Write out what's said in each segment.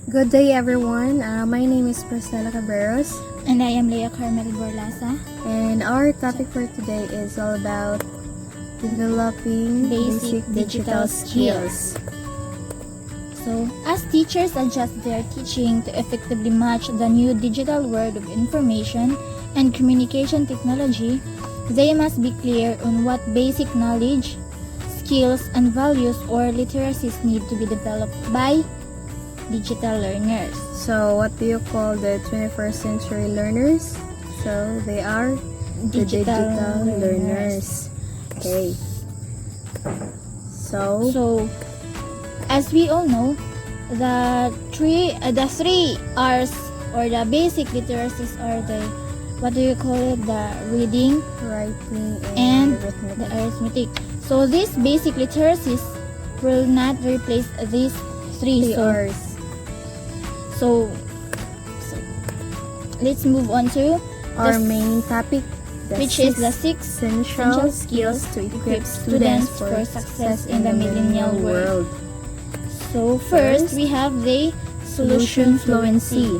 Good day, everyone. My name is Priscilla Caberos, And I am Leah Carmel Borlasa. and our topic for today is all about developing Basic basic digital digital skills. So, as teachers adjust their teaching to effectively match the new digital world of information and communication technology, they must be clear on what basic knowledge, skills, and values or literacies need to be developed by digital learners. So, what do you call the 21st century learners? So, they are the digital learners. Okay. So, As we all know, the three R's or the basic literacies are what do you call it? The reading writing and and arithmetic. the arithmetic. So these basic literacies will not replace these three. Three R's. So let's move on to Our the main topic, which is the six essential skills to equip students for success in the millennial world. So first we have the solution fluency.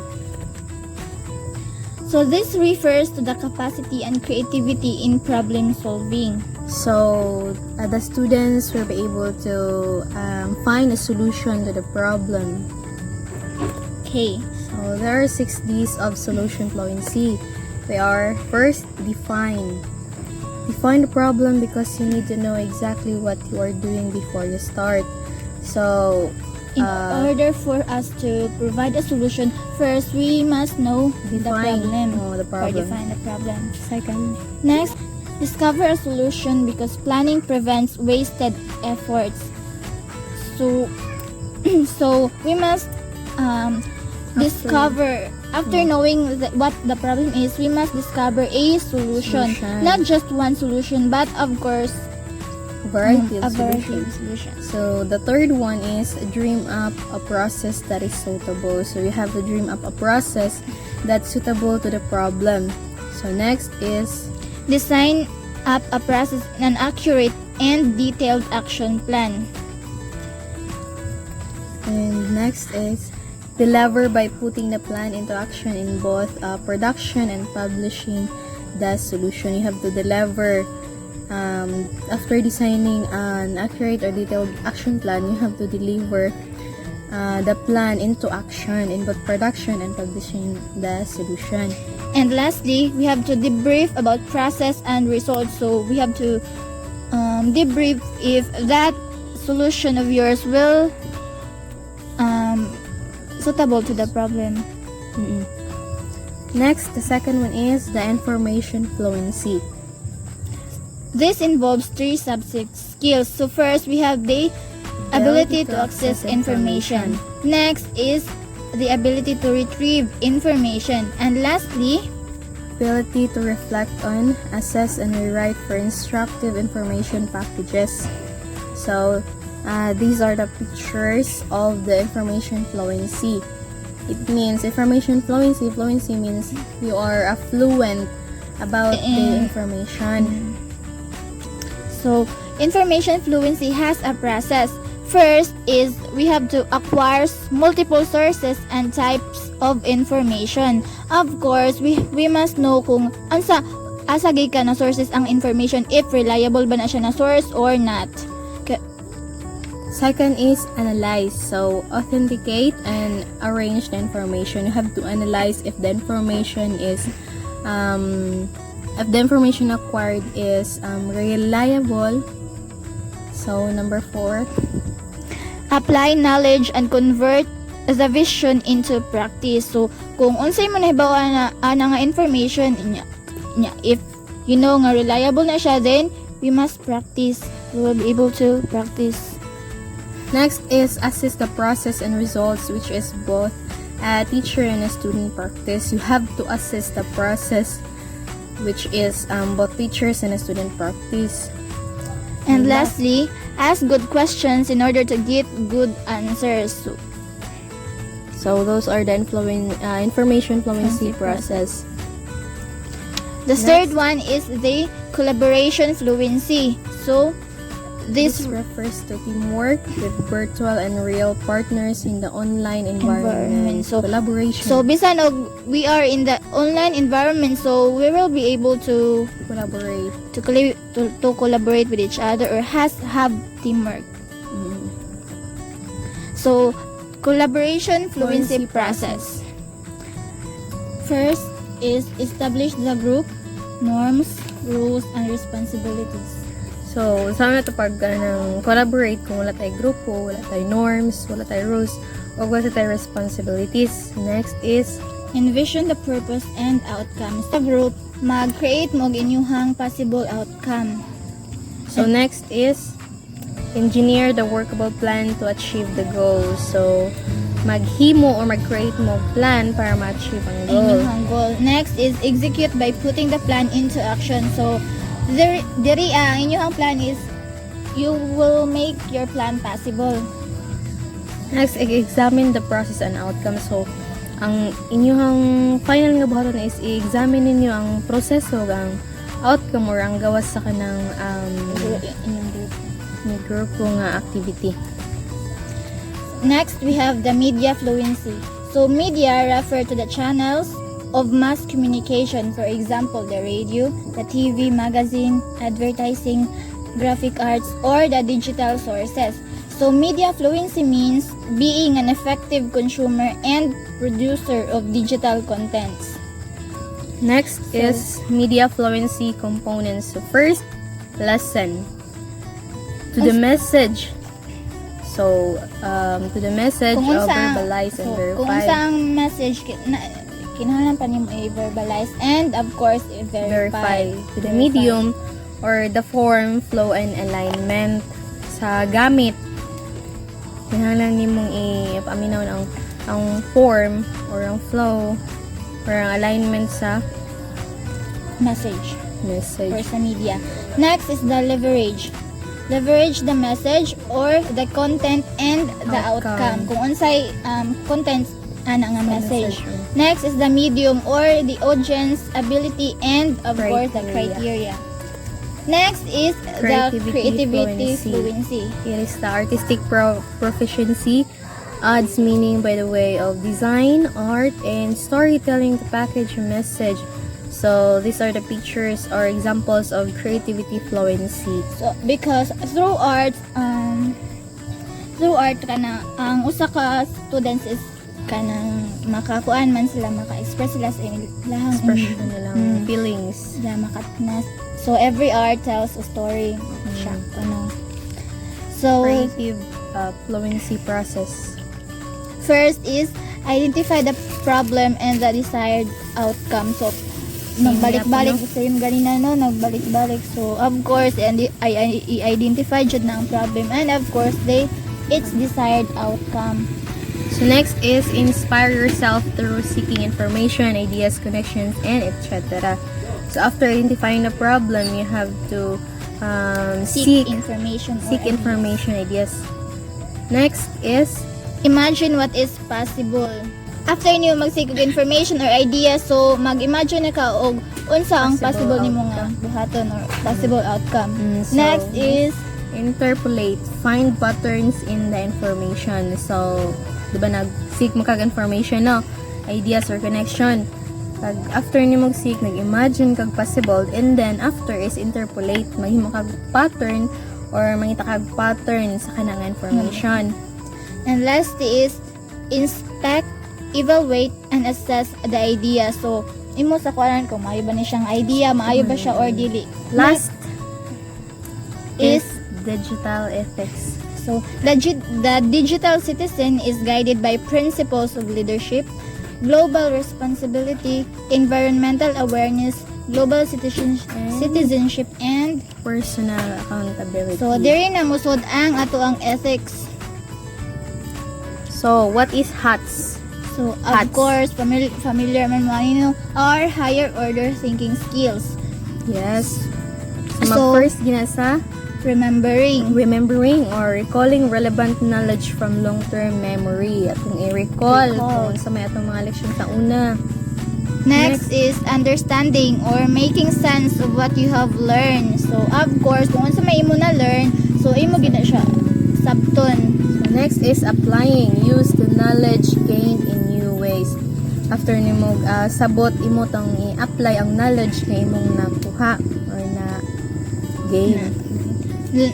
So this refers to the capacity and creativity in problem solving. So, the students will be able to find a solution to the problem. Okay. So, there are 6 D's of solution fluency. They are, first, define. Define the problem because you need to know exactly what you are doing before you start. So, In order for us to provide a solution, first we must know the problem. the Or problem. define the problem. Second, Next, discover a solution because planning prevents wasted efforts. So, so we must discover after knowing what the problem is. We must discover a solution, not just one solution, but of course variety a of variety of solutions. solutions. So, the third one is dream up a process that is suitable. So, you have to dream up a process that's suitable to the problem. So, next is Design up a process in an accurate and detailed action plan. And next is deliver by putting the plan into action in both production and publishing the solution. You have to deliver after designing an accurate or detailed action plan. You have to deliver the plan into action in both production and publishing the solution. And lastly, we have to debrief about process and results. So we have to debrief if that solution of yours will suitable to the problem. Next, the second one is the information fluency. This involves 3 subject skills. So first, we have the ability to access information. Next is the ability to retrieve information. And lastly, Ability to reflect on, assess, and rewrite for instructive information packages. So, these are the pictures of the information fluency. It means information fluency. Fluency means you are fluent about the information. so information fluency has a process. First is we have to acquire multiple sources and types of information. Of course, we must know kung asa gay ka na sources ang information, if reliable ba na siya na source or not. Second is analyze. So, authenticate and arrange the information. You have to analyze if the information is acquired is reliable. So, number 4. Apply knowledge and convert the vision into practice. So, kung unsay mo nahibawa na nga information nya, if you know nga reliable na siya, then we must practice. We will be able to practice. Next is assess the process and results, which is both a teacher and a student practice. You have to assess the process, which is both teachers and a student practice. And lastly, ask good questions in order to get good answers. So those are the information fluency process. The third one is the collaboration fluency. So This refers to teamwork with virtual and real partners in the online environment. So, Collaboration. So bisan og we are in the online environment, so we will be able to collaborate. To collaborate with each other or have teamwork. Mm. So collaboration fluency process. First is establish the group, norms, rules, and responsibilities. So, saan na ito pag collaborate kung wala tayong grupo, wala tayong norms, wala tayong rules, o wala tayong responsibilities. Next is Envision the purpose and outcomes. The group, mag-create mo og inyuhang possible outcome. So, next is engineer the workable plan to achieve the goal. So, maghimo or mag-create mo plan para ma-achieve ang goal. Inyuhang goal. Next is execute by putting the plan into action. So, diri ang inyuhang plan is you will make your plan possible. Next, examine the process and outcome. So, ang inyuhang final nga buhaton is i-examine ninyo ang proseso, ang outcome or ang gawas sa kanang Inyong group. ni grupo nga activity. Next, we have the media fluency. So, media refer to the channels of mass communication. For example, the radio, the TV, magazine, advertising, graphic arts, or the digital sources. So, media fluency means being an effective consumer and producer of digital contents. Next is media fluency components. So, first, lesson. To the message. So, to the message Kung of unsang- verbalize and Kung verify. saan message kinahanglan pa nimo i-verbalize and of course i-verify. To the medium or the form, flow, and alignment sa gamit. Kinahanglan nimong i-paminaw ang form or ang flow or ang alignment sa message or message. sa media. Next is the leverage. Leverage the message or the content and the outcome. Kung unsay content ana nga message. Next is the medium or the audience ability and of course the criteria. Next is the creativity fluency. It is the artistic proficiency, adds meaning by the way of design, art, and storytelling to package a message. So these are the pictures or examples of creativity fluency. So because through art kana ang usa ka students is kanang makakuan man sila, maka-express sila sa ilang Expression nilang feelings. Yeah, so every art tells a story. Siya, So Creative fluency process. first is identify the problem and the desired outcome. So nagbalik-balik same ganina no, nagbalik-balik. So of course and i-identify jud na ang problem and of course its desired outcome. So next is inspire yourself through seeking information, ideas, connections, and etc. So after identifying the problem, you have to seek information. ideas. Next is Imagine what is possible. After niyo mag-seek og information or idea, so mag-imagine na ka og unsa ang possible nimo nga buhaton or possible outcome. so Next is interpolate, find patterns in the information. So, di ba nag-seek mo kag information, no? Ideas or connection. Pag after ni mag-seek, nag-imagine kag possible, and then after is interpolate, mahimo kag pattern or mangita kag pattern sa kanang information. and last is inspect, evaluate, and assess the idea. So, imo sa kuan kung maayo ba ni siyang idea, maayo ba siya or dili. Last is digital ethics. So, the digital citizen is guided by principles of leadership, global responsibility, environmental awareness, global citizenship, and Personal accountability. so diri na musod ang ato ang ethics. So, what is HATS? So, of Hats. course, familiar man mo nino are higher order thinking skills. Yes. So, First gina sa remembering or recalling relevant knowledge from long-term memory. Atong i-recall kung sa may atong mga leksyon sa una. Next is understanding or making sense of what you have learned. So, of course, kung sa may imo na learn, So imo gid na siya sabton. Next is applying. Use the knowledge gained in new ways. After nimo sabot, imo tang i-apply ang knowledge na imong nakuha or na gain.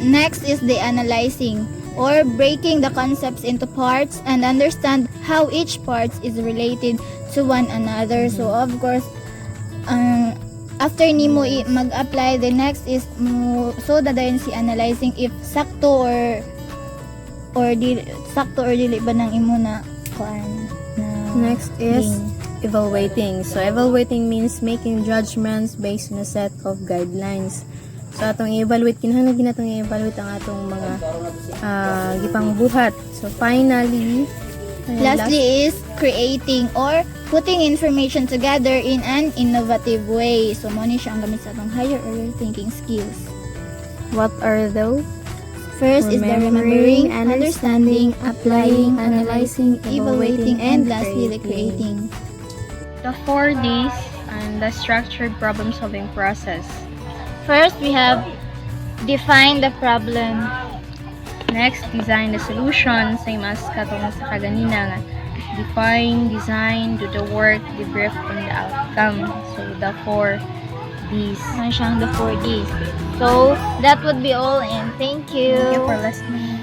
Next is the analyzing or breaking the concepts into parts and understand how each part is related to one another. So of course, after nimo mag-apply, the next is so dadayon si analyzing if sakto or dili ba nang imo na kuan na. Next is gain. evaluating. So evaluating means making judgments based on a set of guidelines. So atong i-evaluate, kinahanglan ginatong i-evaluate ang atong mga gipang buhat. So finally, Lastly is creating or putting information together in an innovative way. So mo ni siya ang gamit sa atong higher order thinking skills. what are those? First is the remembering, understanding, applying, analyzing, evaluating, and lastly the creating. The 4 Ds and the structured problem-solving process. First, we have define the problem. Next, design the solution. Same as katong sa kaganina nga. Define, design, do the work, debrief on the outcome. So, the 4 Ds. Ano siyang the 4 Ds. So, that would be all and thank you. Thank you for listening.